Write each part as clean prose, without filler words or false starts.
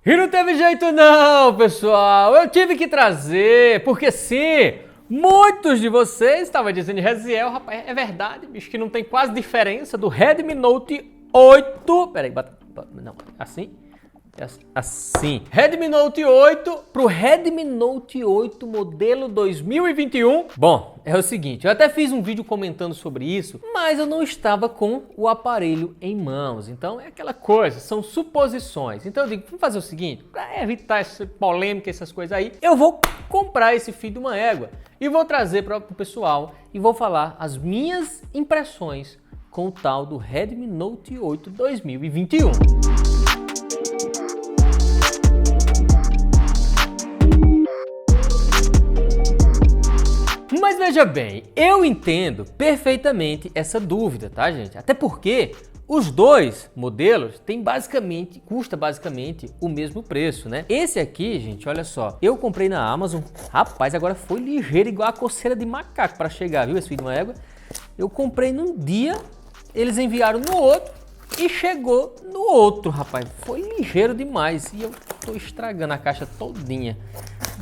E não teve jeito não, pessoal, eu tive que trazer, porque sim, muitos de vocês estavam dizendo, Raziel, rapaz, é verdade, bicho, que não tem quase diferença do Redmi Note 8, peraí, não, assim, Redmi Note 8 pro Redmi Note 8 modelo 2021. Bom, é o seguinte, eu até fiz um vídeo comentando sobre isso, mas eu não estava com o aparelho em mãos, então é aquela coisa, são suposições. Então eu digo, vamos fazer o seguinte, para evitar essa polêmica, essas coisas aí, eu vou comprar esse filho de uma égua e vou trazer para o pessoal e vou falar as minhas impressões com o tal do Redmi Note 8 2021. Mas veja bem, eu entendo perfeitamente essa dúvida, tá, gente? Até porque os dois modelos custa basicamente o mesmo preço, né? Esse aqui, gente, olha só, eu comprei na Amazon, rapaz, agora foi ligeiro igual a coceira de macaco para chegar, viu, esse filho de uma égua? Eu comprei num dia, eles enviaram no outro e chegou no outro, rapaz, foi ligeiro demais e eu tô estragando a caixa todinha.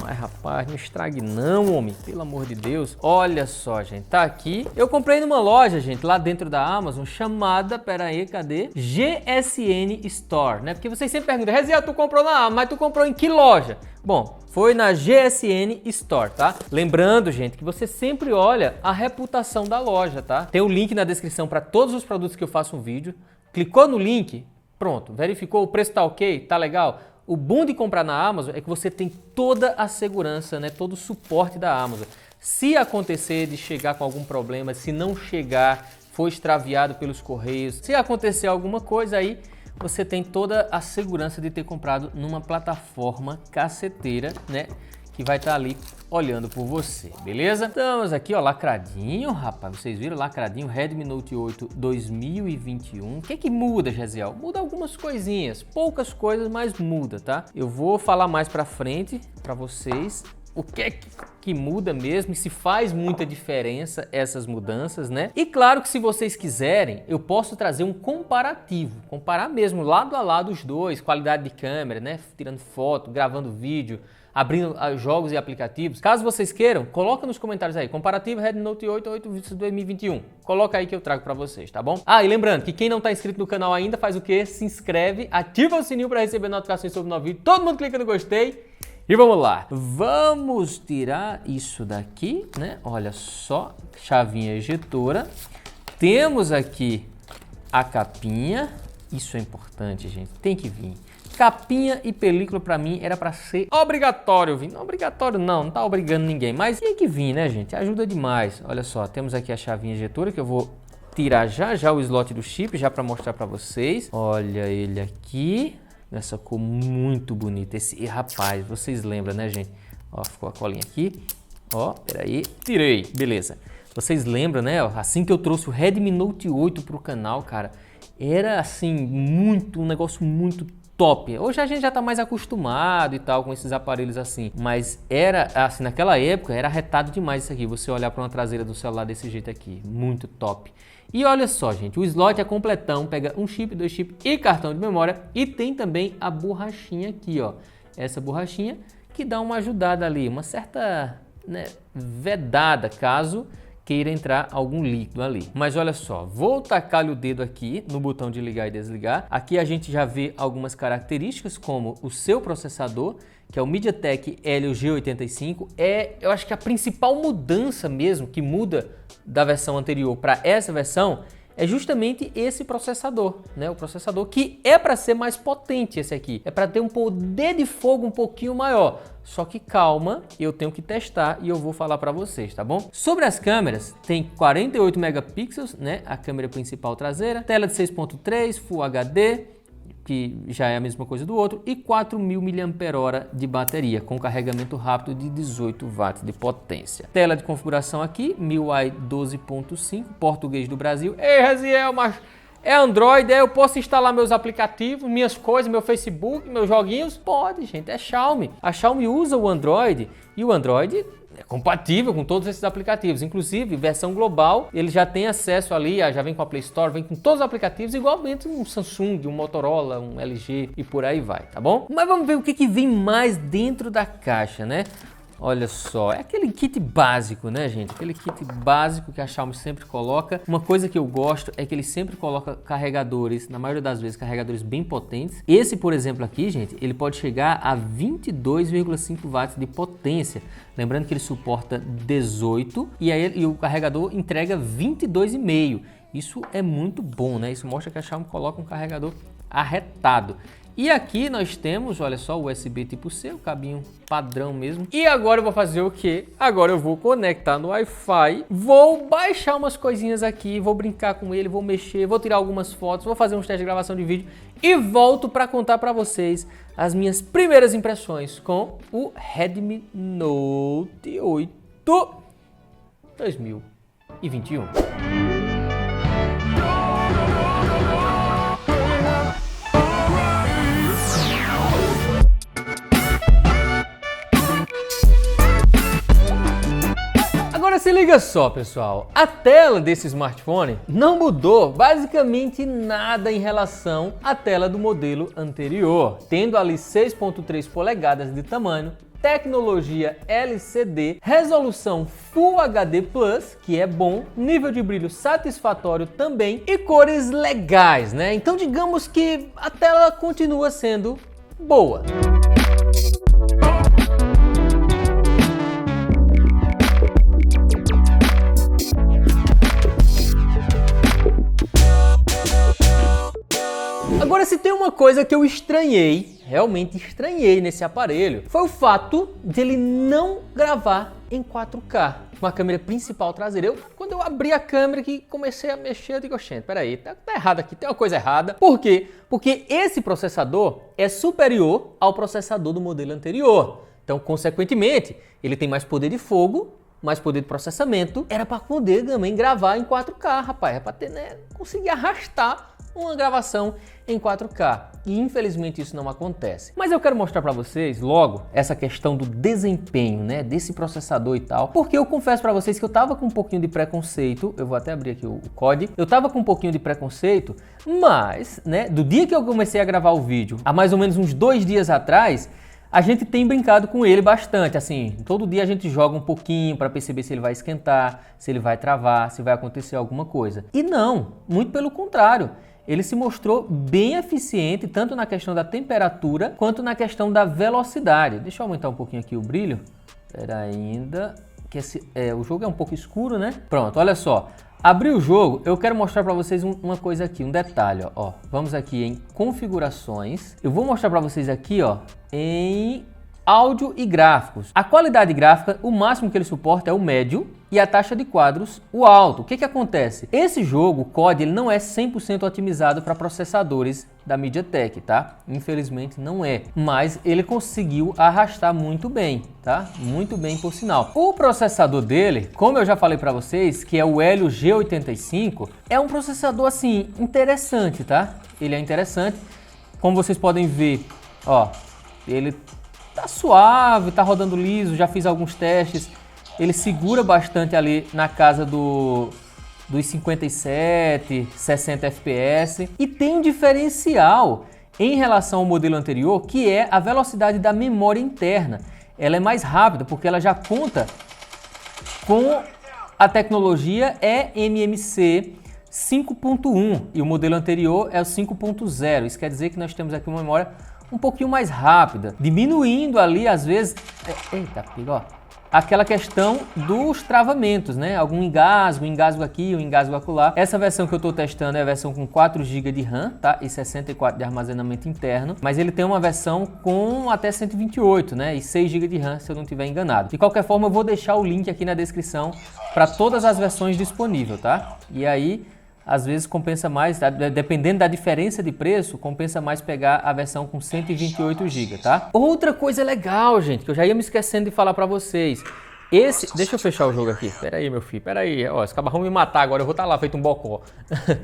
Mas rapaz, não estrague não, homem, pelo amor de Deus. Olha só, gente, tá aqui. Eu comprei numa loja, gente, lá dentro da Amazon, chamada, pera aí, cadê? GSN Store, né? Porque vocês sempre perguntam, Raziel, tu comprou na Amazon, mas tu comprou em que loja? Bom, foi na GSN Store, tá? Lembrando, gente, que você sempre olha a reputação da loja, tá? Tem o link na descrição para todos os produtos que eu faço um vídeo. Clicou no link, pronto, verificou, o preço tá ok, tá legal? O bom de comprar na Amazon é que você tem toda a segurança, né? Todo o suporte da Amazon. Se acontecer de chegar com algum problema, se não chegar, for extraviado pelos correios, se acontecer alguma coisa aí, você tem toda a segurança de ter comprado numa plataforma caceteira, né? Que vai estar ali olhando por você, beleza? Estamos aqui, ó, lacradinho, rapaz, vocês viram, lacradinho, Redmi Note 8 2021. O que muda, Raziel? Muda algumas coisinhas, poucas coisas, mas muda, tá? Eu vou falar mais pra frente pra vocês o que muda mesmo e se faz muita diferença essas mudanças, né? E claro que se vocês quiserem, eu posso trazer um comparativo, comparar mesmo lado a lado os dois, qualidade de câmera, né? Tirando foto, gravando vídeo, abrindo jogos e aplicativos. Caso vocês queiram, coloca nos comentários aí, comparativo Redmi Note 8 2021. Coloca aí que eu trago pra vocês, tá bom? Ah, e lembrando que quem não tá inscrito no canal ainda, faz o quê? Se inscreve, ativa o sininho para receber notificações sobre o novo vídeo, todo mundo clica no gostei e vamos lá. Vamos tirar isso daqui, né? Olha só, chavinha ejetora. Temos aqui a capinha, isso é importante, gente, tem que vir. Capinha e película pra mim era pra ser obrigatório vir. Não obrigatório não tá obrigando ninguém, mas tem que vir, né, gente? Ajuda demais. Olha só, temos aqui a chavinha ejetora que eu vou tirar já o slot do chip, já pra mostrar pra vocês. Olha ele aqui, essa cor muito bonita. Esse rapaz, vocês lembram, né, gente? Ó, ficou a colinha aqui. Ó, peraí, tirei, beleza. Vocês lembram, né? Assim que eu trouxe o Redmi Note 8 pro canal, cara, era assim, um negócio muito top. Hoje a gente já tá mais acostumado e tal com esses aparelhos assim, mas era assim, naquela época era arretado demais isso aqui, você olhar para uma traseira do celular desse jeito aqui, muito top. E olha só, gente, o slot é completão, pega um chip, dois chips e cartão de memória e tem também a borrachinha aqui, ó. Essa borrachinha que dá uma ajudada ali, uma certa, né, vedada caso queira entrar algum líquido ali. Mas olha só, vou tacar o dedo aqui no botão de ligar e desligar. Aqui a gente já vê algumas características como o seu processador, que é o MediaTek Helio G85. Eu acho que a principal mudança mesmo que muda da versão anterior para essa versão é justamente esse processador, né? O processador que é para ser mais potente, esse aqui. É para ter um poder de fogo um pouquinho maior. Só que calma, eu tenho que testar e eu vou falar para vocês, tá bom? Sobre as câmeras, tem 48 megapixels, né? A câmera principal traseira, tela de 6.3, Full HD, que já é a mesma coisa do outro, e 4.000 mAh de bateria, com carregamento rápido de 18 watts de potência. Tela de configuração aqui, MIUI 12.5, português do Brasil. Ei, Raziel, mas é Android, eu posso instalar meus aplicativos, minhas coisas, meu Facebook, meus joguinhos? Pode, gente, é Xiaomi. A Xiaomi usa o Android, e o Android compatível com todos esses aplicativos, inclusive versão global, ele já tem acesso ali, já vem com a Play Store, vem com todos os aplicativos, igualmente um Samsung, um Motorola, um LG e por aí vai, tá bom? Mas vamos ver o que vem mais dentro da caixa, né? Olha só, é aquele kit básico, né, gente? Aquele kit básico que a Xiaomi sempre coloca. Uma coisa que eu gosto é que ele sempre coloca carregadores, na maioria das vezes, carregadores bem potentes. Esse, por exemplo, aqui, gente, ele pode chegar a 22,5 watts de potência. Lembrando que ele suporta 18 e o carregador entrega 22,5. Isso é muito bom, né? Isso mostra que a Xiaomi coloca um carregador arretado. E aqui nós temos, olha só, o USB tipo C, o cabinho padrão mesmo. E agora eu vou fazer o quê? Agora eu vou conectar no Wi-Fi, vou baixar umas coisinhas aqui, vou brincar com ele, vou mexer, vou tirar algumas fotos, vou fazer uns testes de gravação de vídeo e volto para contar para vocês as minhas primeiras impressões com o Redmi Note 8 2021. Agora se liga só, pessoal, a tela desse smartphone não mudou basicamente nada em relação à tela do modelo anterior, tendo ali 6,3 polegadas de tamanho, tecnologia LCD, resolução Full HD+, que é bom, nível de brilho satisfatório também e cores legais, né? Então digamos que a tela continua sendo boa. Agora, se tem uma coisa que eu estranhei, realmente estranhei nesse aparelho, foi o fato de ele não gravar em 4K, com a câmera principal traseira. Quando eu abri a câmera e comecei a mexer, eu digo, gente, peraí, tá errado aqui, tem uma coisa errada. Por quê? Porque esse processador é superior ao processador do modelo anterior. Então, consequentemente, ele tem mais poder de fogo, mais poder de processamento. Era para poder também gravar em 4K, rapaz. É para ter, né, conseguir arrastar uma gravação em 4K. E infelizmente isso não acontece. Mas eu quero mostrar para vocês logo essa questão do desempenho, né, desse processador e tal, porque eu confesso para vocês que eu tava com um pouquinho de preconceito. Eu vou até abrir aqui o COD. Eu tava com um pouquinho de preconceito, mas, né, do dia que eu comecei a gravar o vídeo, há mais ou menos uns 2 dias atrás, a gente tem brincado com ele bastante, assim, todo dia a gente joga um pouquinho para perceber se ele vai esquentar, se ele vai travar, se vai acontecer alguma coisa. E não, muito pelo contrário. Ele se mostrou bem eficiente, tanto na questão da temperatura, quanto na questão da velocidade. Deixa eu aumentar um pouquinho aqui o brilho. Espera ainda, que o jogo é um pouco escuro, né? Pronto, olha só. Abri o jogo, eu quero mostrar para vocês uma coisa aqui, um detalhe, ó. Vamos aqui em configurações. Eu vou mostrar para vocês aqui, ó, em áudio e gráficos. A qualidade gráfica, o máximo que ele suporta é o médio e a taxa de quadros, o alto. O que que acontece? Esse jogo, o COD, ele não é 100% otimizado para processadores da MediaTek, tá? Infelizmente não é, mas ele conseguiu arrastar muito bem, tá? Muito bem, por sinal. O processador dele, como eu já falei para vocês, que é o Helio G85, é um processador assim interessante, tá? Ele é interessante. Como vocês podem ver, ó, ele tá suave, tá rodando liso, já fiz alguns testes. Ele segura bastante ali na casa dos 57, 60 FPS. E tem um diferencial em relação ao modelo anterior, que é a velocidade da memória interna. Ela é mais rápida porque ela já conta com a tecnologia eMMC 5.1 e o modelo anterior é o 5.0. Isso quer dizer que nós temos aqui uma memória um pouquinho mais rápida, diminuindo ali às vezes, eita, ó, aquela questão dos travamentos, né? Algum engasgo aqui, um engasgo acolá. Essa versão que eu estou testando é a versão com 4 GB de RAM, tá? E 64 de armazenamento interno, mas ele tem uma versão com até 128, né? E 6 GB de RAM, se eu não estiver enganado. De qualquer forma, eu vou deixar o link aqui na descrição para todas as versões disponíveis, tá? E aí, às vezes compensa mais, dependendo da diferença de preço, compensa mais pegar a versão com 128 GB, tá? Outra coisa legal, gente, que eu já ia me esquecendo de falar pra vocês. Deixa eu fechar o jogo aqui. Pera aí, meu filho, pera aí. Ó, esse cabarrão me matar agora, eu vou estar lá feito um bocó.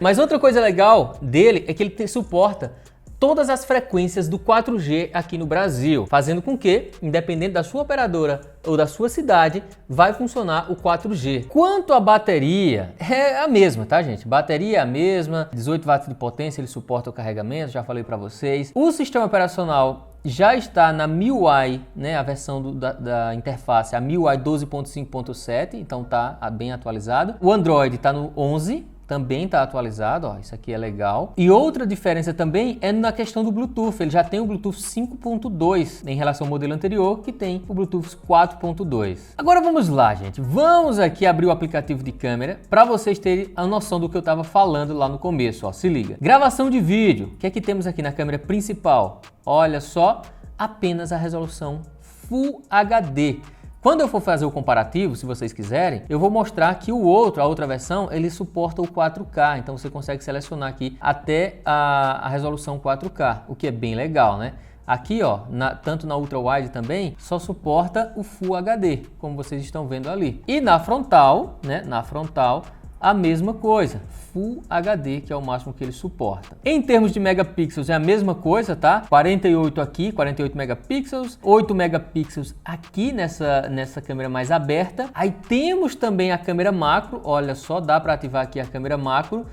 Mas outra coisa legal dele é que ele suporta todas as frequências do 4G aqui no Brasil, fazendo com que, independente da sua operadora ou da sua cidade, vai funcionar o 4G. Quanto à bateria, é a mesma, tá, gente? Bateria é a mesma, 18 watts de potência, ele suporta o carregamento, já falei para vocês. O sistema operacional já está na MIUI, né, a versão da interface, a MIUI 12.5.7, então tá bem atualizado. O Android está no 11, também está atualizado, ó, isso aqui é legal. E outra diferença também é na questão do Bluetooth, ele já tem o Bluetooth 5.2 em relação ao modelo anterior, que tem o Bluetooth 4.2. Agora vamos lá, gente, vamos aqui abrir o aplicativo de câmera para vocês terem a noção do que eu estava falando lá no começo, ó, se liga. Gravação de vídeo, o que é que temos aqui na câmera principal? Olha só, apenas a resolução Full HD. Quando eu for fazer o comparativo, se vocês quiserem, eu vou mostrar que a outra versão, ele suporta o 4K, então você consegue selecionar aqui até a resolução 4K, o que é bem legal, né? Aqui, ó, tanto na Ultra Wide também, só suporta o Full HD, como vocês estão vendo ali. E na frontal, né, a mesma coisa, Full HD, que é o máximo que ele suporta. Em termos de megapixels é a mesma coisa, tá? 48 aqui, 48 megapixels, 8 megapixels aqui nessa câmera mais aberta. Aí temos também a câmera macro, olha só, dá para ativar aqui a câmera macro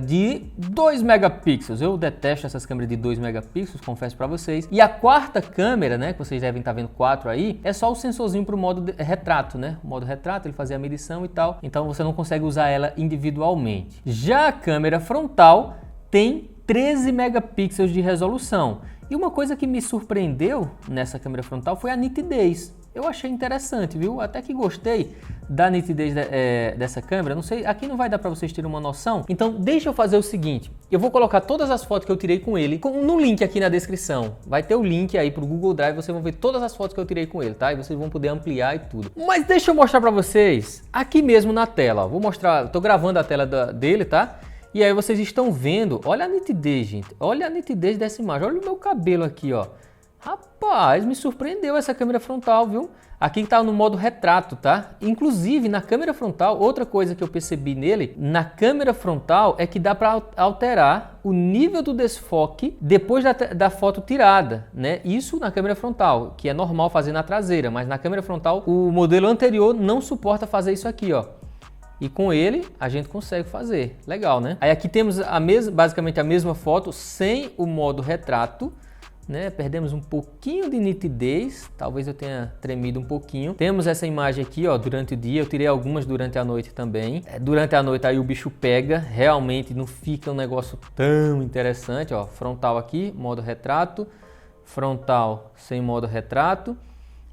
de 2 megapixels. Eu detesto essas câmeras de 2 megapixels, confesso para vocês. E a quarta câmera, né, que vocês devem estar vendo 4 aí, é só o sensorzinho para o modo retrato, né? O modo retrato, ele fazia a medição e tal, então você não consegue usar ela individualmente. Já a câmera frontal tem 13 megapixels de resolução. E uma coisa que me surpreendeu nessa câmera frontal foi a nitidez. Eu achei interessante, viu? Até que gostei da nitidez dessa câmera. Não sei, aqui não vai dar para vocês terem uma noção. Então, deixa eu fazer o seguinte. Eu vou colocar todas as fotos que eu tirei com ele no link aqui na descrição. Vai ter o link aí pro Google Drive. Vocês vão ver todas as fotos que eu tirei com ele, tá? E vocês vão poder ampliar e tudo. Mas deixa eu mostrar para vocês aqui mesmo na tela. Ó. Vou mostrar, tô gravando a tela dele, tá? E aí vocês estão vendo. Olha a nitidez, gente. Olha a nitidez dessa imagem. Olha o meu cabelo aqui, ó. Rapaz, me surpreendeu essa câmera frontal, viu? Aqui tá no modo retrato, tá? Inclusive, na câmera frontal, outra coisa que eu percebi nele, na câmera frontal, é que dá para alterar o nível do desfoque depois da foto tirada, né? Isso na câmera frontal, que é normal fazer na traseira, mas na câmera frontal, o modelo anterior não suporta fazer isso aqui, ó. E com ele, a gente consegue fazer. Legal, né? Aí aqui temos basicamente a mesma foto, sem o modo retrato, né? Perdemos um pouquinho de nitidez, talvez eu tenha tremido um pouquinho. Temos essa imagem aqui, ó, durante o dia, eu tirei algumas durante a noite também. Durante a noite aí o bicho pega, realmente não fica um negócio tão interessante, ó. Frontal aqui, modo retrato, frontal sem modo retrato.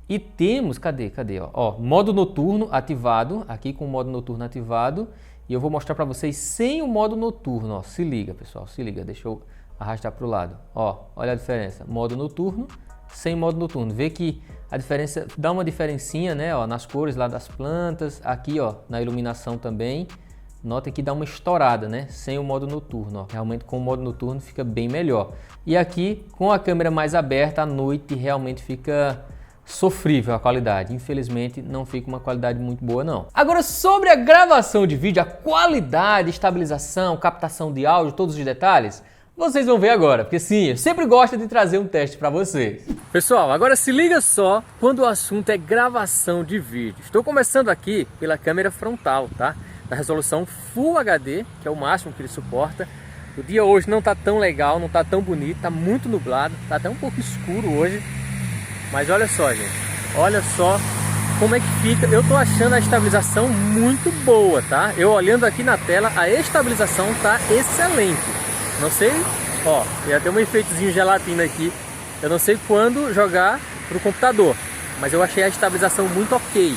E temos, cadê, ó, modo noturno ativado, aqui com o modo noturno ativado. E eu vou mostrar para vocês sem o modo noturno, ó. Se liga, pessoal, se liga, deixa eu arrastar para o lado, ó, olha a diferença, modo noturno, sem modo noturno, vê que a diferença, dá uma diferencinha, né, ó, nas cores lá das plantas, aqui, ó, na iluminação também, notem que dá uma estourada, né, sem o modo noturno, ó, realmente com o modo noturno fica bem melhor. E aqui, com a câmera mais aberta, à noite realmente fica sofrível a qualidade, infelizmente não fica uma qualidade muito boa não. Agora sobre a gravação de vídeo, a qualidade, estabilização, captação de áudio, todos os detalhes, vocês vão ver agora, porque sim, eu sempre gosto de trazer um teste para vocês. Pessoal, agora se liga só quando o assunto é gravação de vídeo. Estou começando aqui pela câmera frontal, tá? Da resolução Full HD, que é o máximo que ele suporta. O dia hoje não tá tão legal, não tá tão bonito, tá muito nublado, tá até um pouco escuro hoje. Mas olha só, gente, olha só como é que fica. Eu tô achando a estabilização muito boa, tá? Eu olhando aqui na tela, a estabilização tá excelente. Não sei, ó, já tem um efeitozinho gelatina aqui. Eu não sei quando jogar pro computador, mas eu achei a estabilização muito ok.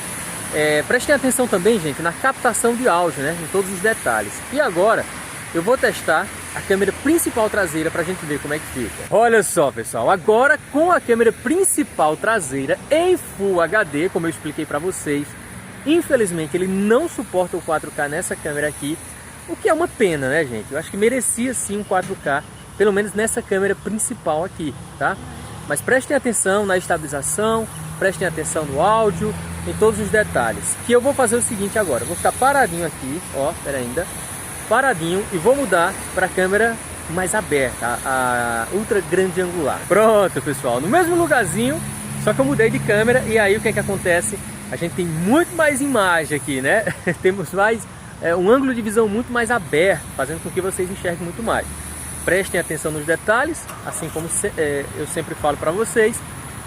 Prestem atenção também, gente, na captação de áudio, né, em todos os detalhes. E agora eu vou testar a câmera principal traseira pra gente ver como é que fica. Olha só, pessoal, agora com a câmera principal traseira em Full HD, como eu expliquei pra vocês, infelizmente ele não suporta o 4K nessa câmera aqui. O que é uma pena, né, gente? Eu acho que merecia sim um 4K, pelo menos nessa câmera principal aqui, tá? Mas prestem atenção na estabilização, prestem atenção no áudio, em todos os detalhes. Que eu vou fazer o seguinte agora, eu vou ficar paradinho aqui, ó, pera ainda, paradinho, e vou mudar para a câmera mais aberta, a ultra grande angular. Pronto, pessoal, no mesmo lugarzinho, só que eu mudei de câmera e aí o que é que acontece? A gente tem muito mais imagem aqui, né? Temos mais um ângulo de visão muito mais aberto, fazendo com que vocês enxerguem muito mais. Prestem atenção nos detalhes, assim como eu sempre falo para vocês.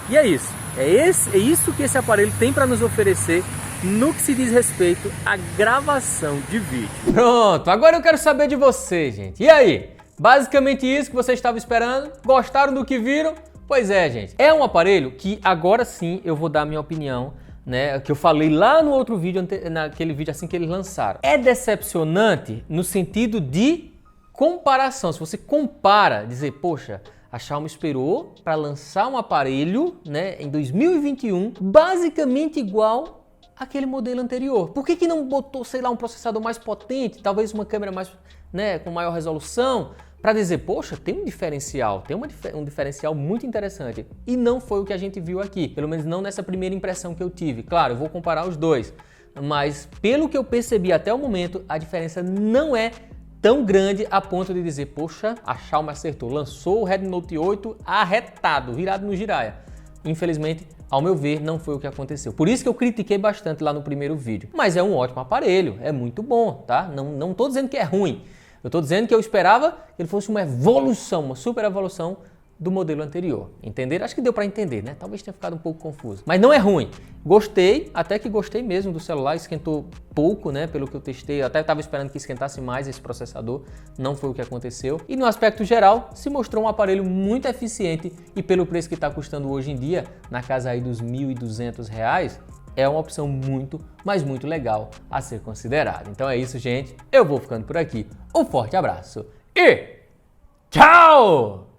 E é isso. É isso que esse aparelho tem para nos oferecer no que se diz respeito à gravação de vídeo. Pronto, agora eu quero saber de vocês, gente. E aí? Basicamente isso que vocês estavam esperando? Gostaram do que viram? Pois é, gente. É um aparelho que agora sim eu vou dar a minha opinião, né? Que eu falei lá no outro vídeo, naquele vídeo assim que eles lançaram. É decepcionante no sentido de comparação. Se você compara, dizer, poxa, a Xiaomi esperou para lançar um aparelho, né, em 2021, basicamente igual àquele modelo anterior. Por que não botou, sei lá, um processador mais potente, talvez uma câmera mais, né, com maior resolução, para dizer, poxa, tem um diferencial, um diferencial muito interessante. E não foi o que a gente viu aqui, pelo menos não nessa primeira impressão que eu tive. Claro, eu vou comparar os dois, mas pelo que eu percebi até o momento, a diferença não é tão grande a ponto de dizer, poxa, a Xiaomi acertou, lançou o Redmi Note 8 arretado, virado no giraia. Infelizmente, ao meu ver, não foi o que aconteceu. Por isso que eu critiquei bastante lá no primeiro vídeo. Mas é um ótimo aparelho, é muito bom, tá? Não tô dizendo que é ruim. Eu tô dizendo que eu esperava que ele fosse uma evolução, uma super evolução do modelo anterior. Entenderam? Acho que deu para entender, né? Talvez tenha ficado um pouco confuso. Mas não é ruim. Gostei, até que gostei mesmo do celular. Esquentou pouco, né? Pelo que eu testei. Eu até estava esperando que esquentasse mais esse processador. Não foi o que aconteceu. E no aspecto geral, se mostrou um aparelho muito eficiente. E pelo preço que está custando hoje em dia, na casa aí dos R$ 1.200, é uma opção muito, mas muito legal a ser considerada. Então é isso, gente. Eu vou ficando por aqui. Um forte abraço e tchau!